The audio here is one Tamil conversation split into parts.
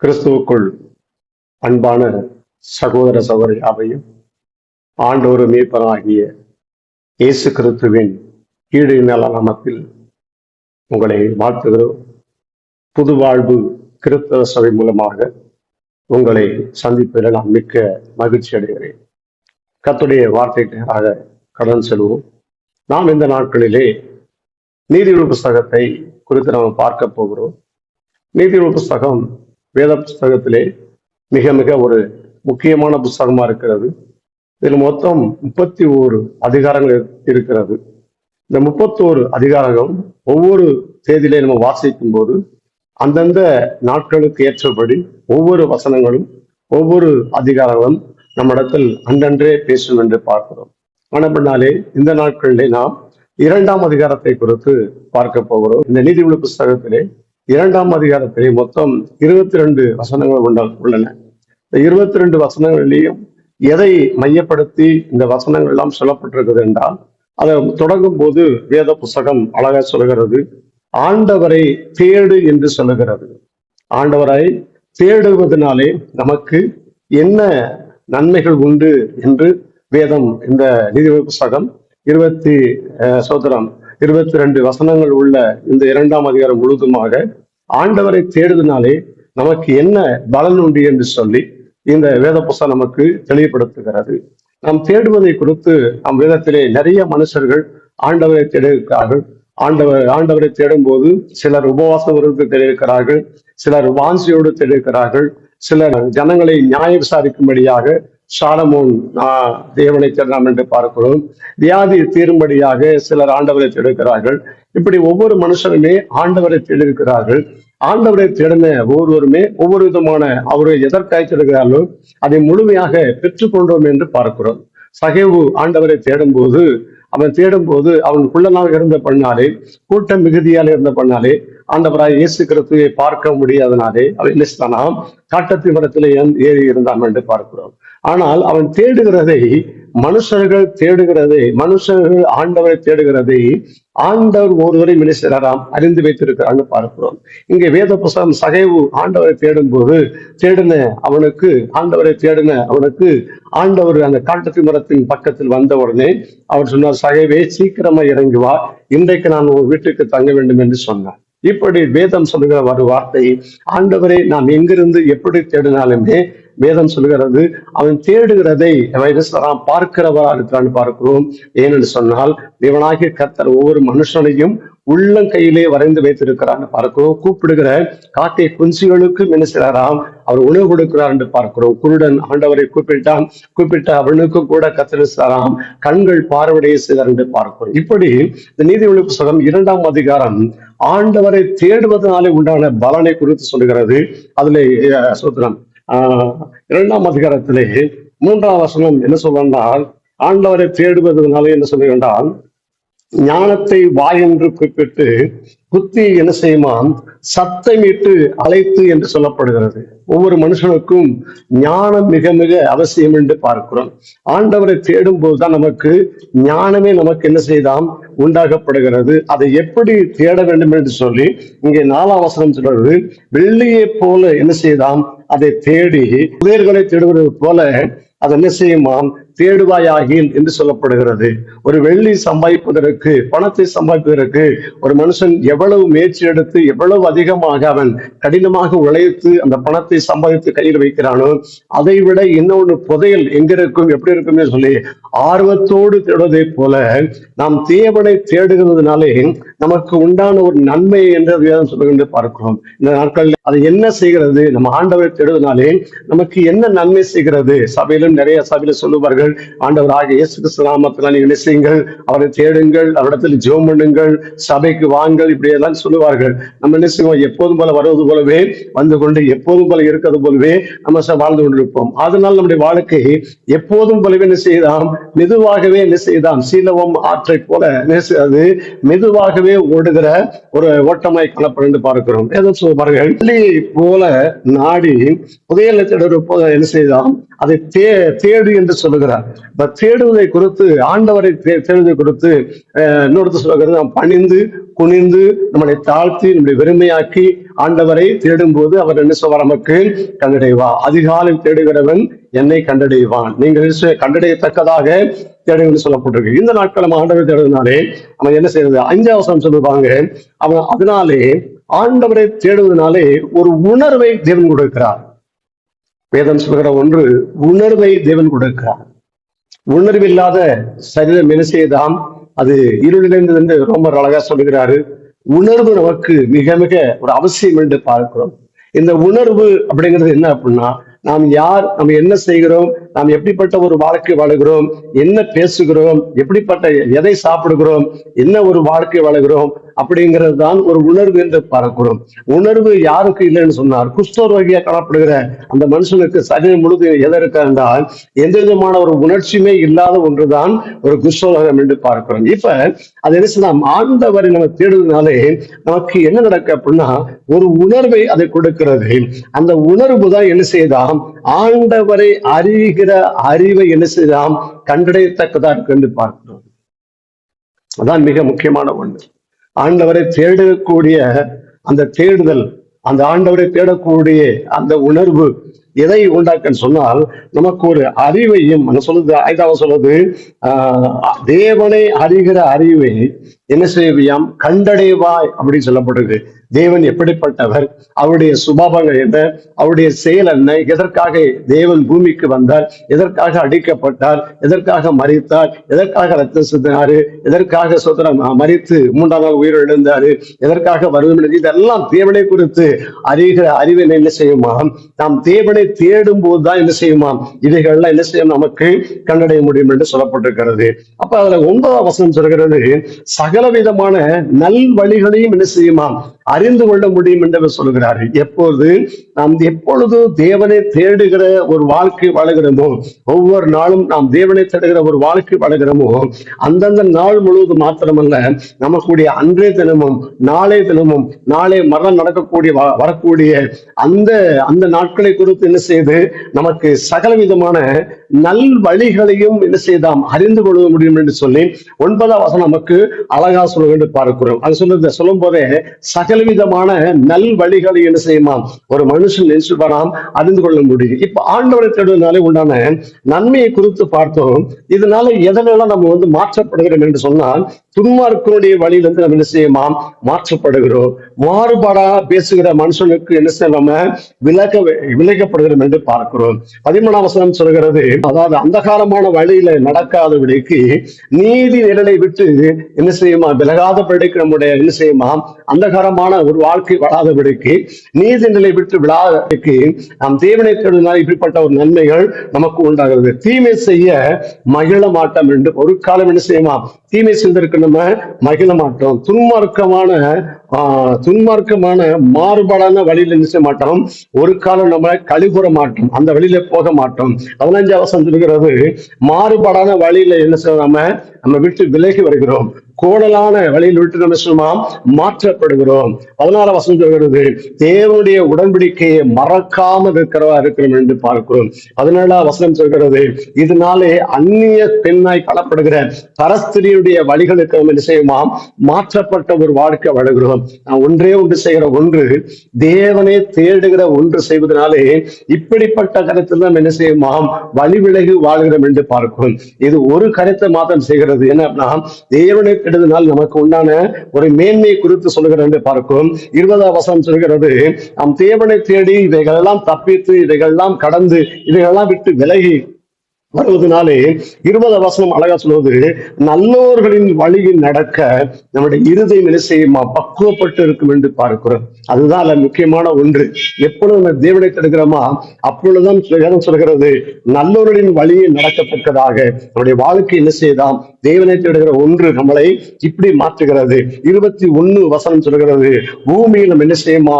கிறிஸ்துவுக்குள் அன்பான சகோதர சகோதரி யாவையும் ஆண்டவர் மீட்பராகிய இயேசு கிறிஸ்துவின் ஈடு நல நாமத்தில் உங்களை வாழ்த்துகிறோம். புது வாழ்வு கிறிஸ்தவ சபை மூலமாக உங்களை சந்திப்பதில் நான் மிக்க மகிழ்ச்சி அடைகிறேன். கர்த்தருடைய வார்த்தைக்காக கடன் செல்வோம். நாம் இந்த நாட்களிலே நீதிநூல் புஸ்தகத்தை குறித்து நாம் பார்க்க போகிறோம். நீதிநூல் புஸ்தகம் வேத புஸ்தகத்திலே மிக மிக ஒரு முக்கியமான புஸ்தகமா இருக்கிறது. இதில் மொத்தம் 31 அதிகாரங்கள் இருக்கிறது. இந்த 31 அதிகாரங்கள் ஒவ்வொரு தேதியிலே நம்ம வாசிக்கும் போது அந்தந்த நாட்களுக்கு ஏற்றபடி ஒவ்வொரு வசனங்களும் ஒவ்வொரு அதிகாரங்களும் நம்மிடத்தில் அன்றன்றே பேசும் என்று பார்க்கிறோம். ஆனப்படினாலே இந்த நாட்களிலே நாம் 2ஆம் அதிகாரத்தை குறித்து பார்க்க போகிறோம். இந்த நீதிநூல் புஸ்தகத்திலே 2ஆம் அதிகாரத்திலே மொத்தம் 22 வசனங்கள் உள்ளன. இந்த 22 வசனங்களிலேயும் எதை மையப்படுத்தி இந்த வசனங்கள் எல்லாம் சொல்லப்பட்டிருக்கிறது என்றால், அதை தொடங்கும் போது வேத புஸ்தகம் அழகா சொல்கிறது, ஆண்டவரை தேடு என்று சொல்லுகிறது. ஆண்டவரை தேடுவதனாலே நமக்கு என்ன நன்மைகள் உண்டு என்று வேதம் இந்த நீதிநூல் புஸ்தகம் 22 வசனங்கள் உள்ள இந்த 2ஆம் அதிகாரம் முழுதுமாக ஆண்டவரை தேடுவதனாலே நமக்கு என்ன பலன் உண்டு என்று சொல்லி இந்த வேத புஸ்தகம் நமக்கு தெளிவுபடுத்துகிறது. நாம் தேடுவதை குறித்து நம் வேதத்திலே நிறைய மனுஷர்கள் ஆண்டவரை தேடியிருக்கிறார்கள். ஆண்டவரை தேடும் போது சிலர் உபவாசம் இருந்து தேடியிருக்கிறார்கள், சிலர் வாஞ்சியோடு தேடியிருக்கிறார்கள், சிலர் ஜனங்களை நியாய விசாரிக்கும்படியாக சாலமோன் தேவனை தேடலாம் என்று பார்க்கிறோம். வியாதி தீரும்படியாக சிலர் ஆண்டவரை தேடுகிறார்கள். இப்படி ஒவ்வொரு மனுஷனுமே ஆண்டவரை தேடியிருக்கிறார்கள். ஆண்டவரை தேடின ஒவ்வொருவருமே ஒவ்வொரு விதமான அவரை எதற்காக தேடுகிறார்களோ அதை முழுமையாக பெற்றுக்கொண்டோம் என்று பார்க்கிறோம். சகேவு ஆண்டவரை தேடும் போது அவன் குள்ளனாக இருந்த பண்ணாலே, கூட்டம் மிகுதியால் இருந்த பண்ணாலே, ஆண்டவராய் இயேசு கிறிஸ்துவை பார்க்க முடியாதனாலே அவன் என்ன காட்டத்தி மரத்திலே ஏறி இருந்தான் என்று பார்க்கிறோம். ஆனால் அவன் மனுஷர்கள் ஆண்டவரை தேடுகிறதை ஆண்டவர் ஒருவரை மினிஸ்டராம் அறிந்து வைத்திருக்கிறான்னு பார்க்கிறோம். இங்கே வேத புஸ்தகம் சகேவு ஆண்டவரை தேடும் போது ஆண்டவரை தேடின அவனுக்கு ஆண்டவர் அந்த காட்டத்தி மரத்தின் பக்கத்தில் வந்த உடனே அவர் சொன்னார், சகேவே சீக்கிரமா இறங்கி வா, இன்றைக்கு நான் உன் வீட்டுக்கு தங்க வேண்டும் என்று சொன்னார். இப்படி வேதம் சொல்லுகிற ஒரு வார்த்தை, ஆண்டவரை நாம் எங்கிருந்து எப்படி தேடினாலுமே வேதம் சொல்லுகிறது அவன் தேடுகிறதை பார்க்கிறவரா இருக்கிறான்னு பார்க்கிறோம். ஏனென்று சொன்னால் தேவனாகிய கர்த்தர் ஒவ்வொரு மனுஷனையும் உள்ளங்கையிலே வரைந்து வைத்திருக்கிறான்னு பார்க்கிறோம். கூப்பிடுகிற காக்கை குஞ்சுகளுக்கு மினிஸ்டராம் அவர் உணவு கொடுக்கிறார் என்று பார்க்கிறோம். குருடன் ஆண்டவரை கூப்பிட்ட அவனுக்கு கூட கத்தரிசாராம் கண்கள் பார்வையை செய்தார் என்று பார்க்கிறோம். இப்படி இந்த நீதிநூல் புஸ்தகம் 2ஆம் அதிகாரம் ஆண்டவரை தேடுவதனாலே உண்டான பலனை குறித்து சொல்லுகிறது. அதுல சூத்திரம் 2ஆம் அதிகாரத்திலே 3ஆம் வசனம் என்ன சொல்றால், ஆண்டவரை தேடுவதனாலே என்ன சொல்லுகின்றால், ஞானத்தை வாய் என்று குறிப்பிட்டு புத்தி என்ன செய்யுமாம் சத்தமிட்டு அழைத்து என்று சொல்லப்படுகிறது. ஒவ்வொரு மனுஷனுக்கும் ஞானம் மிக மிக அவசியம் என்று பார்க்கிறோம். ஆண்டவரை தேடும் போதுதான் நமக்கு ஞானமே நமக்கு என்ன செய்தாம் உண்டாகப்படுகிறது. அதை எப்படி தேட வேண்டும் என்று சொல்லி இங்கே 4ஆம் வசனம் சொல்றது, வெள்ளியை போல என்ன செய்தாம் அதை தேடி புதையல்களை தேடுவது போல அது என்ன செய்யுமாம் தேடுவாயாகில் என்று சொல்லப்படுகிறது. ஒரு வெள்ளி சம்பாதிப்பதற்கு, பணத்தை சம்பாதிப்பதற்கு ஒரு மனுஷன் எவ்வளவு முயற்சி எடுத்து எவ்வளவு அதிகமாக அவன் கடினமாக உழைத்து அந்த பணத்தை சம்பாதித்து கையில் வைக்கிறானோ அதை விட இன்னொன்று புதையல் எங்க இருக்கும் எப்படி இருக்குமே சொல்லி ஆர்வத்தோடு தேடுவதை போல நாம் தேவனை தேடுகிறதுனாலே நமக்கு உண்டான ஒரு நன்மை என்று வேதம் சொல்லுகின்ற பார்க்கிறோம். இந்த நாட்களில் அது என்ன செய்கிறது, நம்ம ஆண்டவரை தேடுவதனாலே நமக்கு என்ன நன்மை செய்கிறது. நிறைய சபையில சொல்லுவார்கள், ஆண்டவராக இயேசு கிறிஸ்து நாமத்தினால் நீங்கள் என்ன செய்யுங்கள், அவரை தேடுங்கள், அவரிடத்தில் ஜெபம் பண்ணுங்கள், சபைக்கு வாங்கள், இப்படி எல்லாம் சொல்லுவார்கள். நம்ம என்ன செய்வோம், எப்போதும் போல வருவது போலவே வந்து கொண்டு எப்போதும் போல இருக்கிறது போலவே நம்ம வாழ்ந்து கொண்டிருப்போம். அதனால் நம்முடைய வாழ்க்கை எப்போதும் போலவே என்ன செய்தாம் மெதுவாகவே என்ன செய்தாம் சீலவம் ஆற்றை போல அது மெதுவாகவே ஓடுகிற ஒரு ஓட்டமாய் காணப்படும் பார்க்கிறோம். ஏதோ சொல்வார்கள், போல நாடி புதையலை தேடுற போல என்ன செய்தாம் அதை தேடு என்று சொல்லுகிறார். இப்ப தேடுவதை குறித்து, ஆண்டவரை தேடுவதை குறித்து இன்னொருத்தர் சொல்லுகிறது, நாம் பணிந்து குனிந்து நம்மளை தாழ்த்தி நம்முடைய வெறுமையாக்கி ஆண்டவரை தேடும் போது அவர் என்ன சொல்வார்? நமக்கு கண்டடைவா. அதிகாலையில் தேடுகிறவன் என்னை கண்டடைவான். நீங்கள் கண்டடையத்தக்கதாக தேடுங்கள் சொல்லப்பட்டிருக்கு. இந்த நாட்கள் நம்ம ஆண்டவரை தேடுவதனாலே அவன் என்ன செய்யறது? 5ஆம் வசனம் சொல்லுவாங்க, அவன் அதனாலே ஆண்டவரை தேடுவதனாலே ஒரு உணர்வை தேவன் கொடுக்கிறார். வேதம் சொல்கிற ஒன்று, உணர்வை தேவன் கொடுக்கிறார். உணர்வில்லாத சரீரம் என்ன செய்தாம்? அது இருளிலிருந்தது என்று ரொம்ப அழகா சொல்லுகிறாரு. உணர்வு நமக்கு மிக மிக ஒரு அவசியம் என்று பார்க்கிறோம். இந்த உணர்வு அப்படிங்கிறது என்ன அப்படின்னா, நாம் யார், நம்ம என்ன செய்கிறோம், நாம் எப்படிப்பட்ட ஒரு வாழ்க்கை வாழுகிறோம், என்ன பேசுகிறோம், எப்படிப்பட்ட எதை சாப்பிடுகிறோம், என்ன ஒரு வாழ்க்கை வாழுகிறோம் அப்படிங்கிறது தான் ஒரு உணர்வு என்று பார்க்கிறோம். உணர்வு யாருக்கு இல்லைன்னு சொன்னார்? குஷ்டரோகியா காணப்படுகிற அந்த மனுஷனுக்கு சரீரம் முழுது எதை இருக்க என்றால் எந்த விதமான ஒரு உணர்ச்சியுமே இல்லாத ஒன்றுதான் ஒரு குஷ்டரோகம் என்று பார்க்கிறோம். இப்ப அது என்ன செய்யலாம்? ஆண்டவரை நம்ம தேடுவதனாலே நமக்கு என்ன நடக்கு அப்படின்னா, ஒரு உணர்வை அதை கொடுக்கிறது. அந்த உணர்வு தான் என்ன செய்தாம்? ஆண்டவரை அறிகிற அறிவை என்ன செய்தாம்? கண்டடையத்தக்கதா இருக்கு என்று பார்க்கிறோம். அதான் மிக முக்கியமான ஒன்று. ஆண்டவரை தேடக்கூடிய அந்த தேடுதல், அந்த ஆண்டவரை தேடக்கூடிய அந்த உணர்வு எதை உண்டாக்குன்னு சொன்னால், நமக்கு ஒரு அறிவையும் சொல்லுது. 5ஆவது சொல்லுது, தேவனை அறிகிற அறிவை என்ன செய்வியாம்? கண்டடைவாய் அப்படின்னு சொல்லப்படுது. தேவன் எப்படிப்பட்டவர், அவருடைய சுபாவங்கள் என்ன, அவருடைய செயல் என்ன, எதற்காக தேவன் பூமிக்கு வந்தார், எதற்காக அடிக்கப்பட்டார், எதற்காக மரித்தார், எதற்காக ரத்தம் சிந்தினாரு, எதற்காக மரித்து 3ஆம் நாள் உயிர் எழுந்தாரு, எதற்காக வருவது, இதெல்லாம் தேவனை குறித்து அறிகிற அறிவை என்ன செய்யுமாம்? நாம் தேவனை தேடும் போதுதான் என்ன செய்யுமாம்? இவைகள்லாம் என்ன செய்யும்? நமக்கு கண்டடைய முடியும் என்று சொல்லப்பட்டிருக்கிறது. அப்ப அதுல 9ஆம் வசனம் சொல்கிறது, சகலவிதமான நல் வழிகளையும் என்ன செய்யுமாம்? அறிந்து கொள்ள முடியும் என்று சொல்கிறாரு. எப்பொழுது தேவனை தேடுகிற ஒரு வாழ்க்கை வாழுகிறோமோ, ஒவ்வொரு நாளும் நாம் தேவனை தேடுகிற ஒரு வாழ்க்கை வாழுகிறோமோ, அந்தந்த நாள் முழுவதும் மாத்திரமல்ல, நமக்குடைய அன்றைய தினமும் நாளை தினமும் நாளை மரணம் நடக்கக்கூடிய வரக்கூடிய அந்த நாட்களை குறித்து என்ன செய்து நமக்கு சகல விதமான நல் வழிகளையும் என்ன செய்தாம்? அறிந்து கொள்ள முடியும் என்று சொல்லி 9ஆம் வசனம் நமக்கு அழகா சொல்ல வேண்டும் பார்க்கிறோம். அது சொல்லும் போதே சகலவிதமான நல் வழிகளை என்ன செய்யுமா? ஒரு மனுஷன் நினைச்சு வராம் அறிந்து கொள்ள முடியும். இப்ப ஆண்டவரை தேடுவதனாலே உண்டான நன்மையை குறித்து பார்த்தோம். இதனால எதனால நம்ம மாற்றப்படுகிறோம் என்று சொன்னால், துன்மார்க்கனுடைய வழியிலிருந்து நம்ம என்ன செய்யுமாம்? மாற்றப்படுகிறோம். மாறுபாடா பேசுகிற மனுஷனுக்கு என்ன செய்ய நம்ம விலகப்படுகிறோம் என்று பார்க்கிறோம். 13ஆம் வசனம் சொல்கிறது, அதாவது அந்தகாரமான வழியில நடக்காதபடிக்கு நீதி நிழலை விட்டு என்ன செய்யுமா? விலகாதபடிக்கு நம்முடைய என்ன செய்யுமா? அந்தகாரமான ஒரு வாழ்க்கை வராதபடிக்கு, நீதி நிலை விட்டு விழாதபடிக்கு நாம் தேவனை தேடுவதனால் இப்படிப்பட்ட ஒரு நன்மைகள் நமக்கு உண்டாகிறது. தீமை செய்ய மகிழ மாட்டோம் என்று ஒரு காலம் என்ன செய்யுமா? தீமை செய்வதற்கு நம்ம மகிழ மாட்டோம். துன்மார்க்கமான மாறுபாடான வழியில என்ன செய்ய மாட்டோம்? ஒரு காலம் நம்ம கழிவுற மாட்டோம், அந்த வழியில போக மாட்டோம். 15ஆம் வசனம் சொல்கிறது, மாறுபாடான வழியில என்ன செய்ய நம்ம விட்டு விலகி வருகிறோம். கோணலான வழியில் விட்டு நம்ம சொல்லுவோம் மாற்றப்படுகிறோம். 16ஆம் வசனம் சொல்கிறது, தேவனுடைய உடன்படிக்கையை மறக்காமல் இருக்கிறோம் என்று பார்க்கிறோம். 17ஆம் வசனம் சொல்கிறது, இதனாலே அந்நிய பெண்ணாய் காணப்படுகிற பரஸ்திரியுடைய வழிகளுக்கு நம்ம என்ன செய்வோம்? மாற்றப்பட்ட ஒரு வாழ்க்கை வாழுகிறோம். நான் ஒன்றே ஒன்று செய்கிற ஒன்று, தேவனை தேடுகிற ஒன்று செய்வதனாலே இப்படிப்பட்ட கருத்தில் நம்ம என்ன செய்வோம்? வழி விலகி வாழ்கிறோம் என்று பார்க்கிறோம். இது ஒரு கருத்தை மாத்திரம் செய்கிறது. என்ன? தேவனை தேடுவதனால் நமக்கு உண்டான ஒரு மேன்மை குறித்து சொல்லுகிற என்று பார்க்கிறோம். 20ஆம் வசனம் சொல்கிறது, நாம் தேவனை தேடி இவைகளெல்லாம் தப்பித்து இவைகளெல்லாம் கடந்து இவைகளெல்லாம் விட்டு விலகி வருவதனாலே 20ஆம் வசனம் அழகா சொல்வது, நல்லோர்களின் வழியில் நடக்க நம்முடைய இருதயம் என்ன செய்யுமா? பக்குவப்பட்டு இருக்கும் என்று பார்க்கிறோம். அதுதான் அதுல முக்கியமான ஒன்று. எப்பொழுது நம்ம தேவனை தேடுகிறோமா அப்பொழுதுதான் வேதம் சொல்கிறது, நல்லோர்களின் வழியில் நடக்கத்தக்கதாக நம்முடைய வாழ்க்கை என்ன செய்தாம்? தேவனை தேடுகிற ஒன்று நம்மளை இப்படி மாற்றுகிறது. 21 வசனம் சொல்கிறது, பூமியில் நம்ம என்ன செய்யுமா?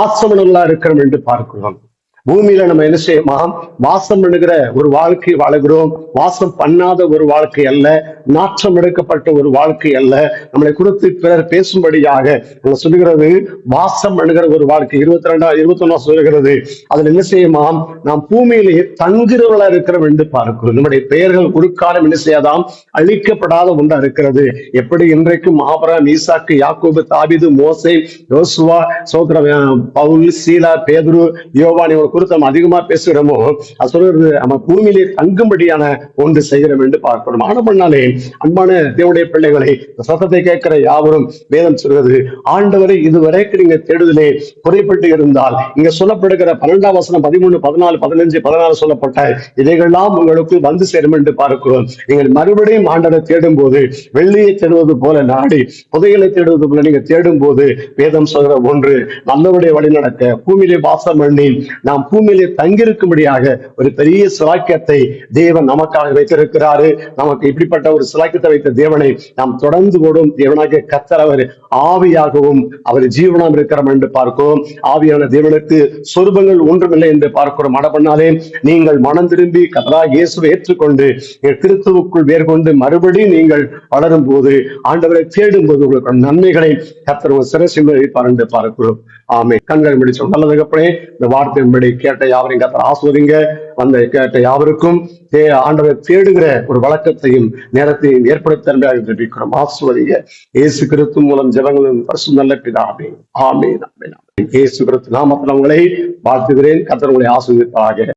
ஆசமனங்களா இருக்கிறோம் என்று பார்க்கிறோம். பூமியில நம்ம என்ன செய்யுமா, வாசம் பண்ணுகிற ஒரு வாழ்க்கை வாழுகிறோம். வாசம் பண்ணாத ஒரு வாழ்க்கை அல்ல, நாற்றம் எடுக்கப்பட்ட ஒரு வாழ்க்கை அல்ல. நம்மளை குறித்து பிறர் பேசும்படியாக நம்ம சொல்லுகிறது வாசம் பண்ணுகிற ஒரு வாழ்க்கை. 21 சொல்லுகிறது, அதுல என்ன செய்யுமா, நாம் பூமியிலேயே தங்குறவளா இருக்கிறோம் என்று பார்க்கிறோம். நம்முடைய பெயர்கள் ஒரு காலம் என்ன செய்யாதாம், அழிக்கப்படாத ஒன்றா இருக்கிறது. எப்படி இன்றைக்கும் ஆபிரகாம், ஈசாக்கு, யாக்கோபு, தாவீது, மோசே, யோசுவா, பவுல், சீலா, பேதுரு, யோவான் இவங்க குறித்து நம்ம அதிகமா பேசுகிறோமோ, அது சொல்றது நம்ம பூமியிலே தங்கும்படியான ஒன்று செய்கிறோம் என்று பார்க்கணும். ஆன பண்ணாலே அன்பான தேவனுடைய பிள்ளைகளை, சத்தத்தை கேட்கிற யாவரும் வேதம் சொல்கிறது, ஆண்டவரை இதுவரைக்கும் நீங்க தேடுதலே குறைப்பட்டு இருந்தால், இங்க சொல்லப்படுகிற 12ஆம் வசனம் 13, 14, 15, 16 சொல்லப்பட்ட இதைகள்லாம் உங்களுக்கு வந்து சேரும் என்று பார்க்கிறோம். நீங்கள் மறுபடியும் ஆண்டவரை தேடும் போது, வெள்ளியை தேடுவது போல நாடி புதையலை தேடுவது போல நீங்க தேடும் போது, வேதம் சொல்கிற ஒன்று, நல்லவருடைய வழி நடக்க பூமியிலே வாசம் பண்ணி நாம் பூமியிலே தங்கியிருக்கும்படியாக ஒரு பெரிய சிலாக்கியத்தை தேவன் நமக்காக வைத்திருக்கிறாரு. நமக்கு இப்படிப்பட்ட ஒரு சிலாக்கியத்தை வைத்த தேவனை நாம் தொடர்ந்து ஓடும் தேவனாகிய கர்த்தர் அவர் ஆவியாகவும் அவர் ஜீவனம் இருக்கிறோம் என்று பார்க்கிறோம். ஆவியான தேவனுக்கு சொரூபங்கள் ஒன்றுமில்லை என்று பார்க்கிறோம். மனப்பண்ணாலே நீங்கள் மனம் திரும்பி கர்த்தராகிய இயேசுவை ஏற்றுக்கொண்டு கிறிஸ்துவுக்குள் வேர் கொண்டு மறுபடியும் நீங்கள் வளரும் போது, ஆண்டவரை தேடும் போது உங்களுக்கு நன்மைகளை கர்த்தர் சிரசில் வைப்பார் என்று பார்க்கிறோம். ஆமே. கண்களை முடிச்சோம். நல்லதுக்கப்புறே இந்த வார்த்தையின்படி கேட்ட யாவரையும் கர்த்தர் ஆசீர்வதிங்க. வந்த கேட்ட யாவருக்கும் ஆண்டவரை தேடுகிற ஒரு வழக்கத்தையும் நேரத்தையும் ஏற்படுத்த ஜெபிக்கிறோம். ஆசீர்வதிங்க. இயேசு கிறிஸ்து மூலம் ஜெபங்களும் நல்ல பிதாவே. ஆமென். ஆமென். இயேசு கிறிஸ்து நாமத்தில் உங்களை வாழ்த்துகிறேன். கர்த்தர் உங்களை ஆசீர்வதிப்பாராக.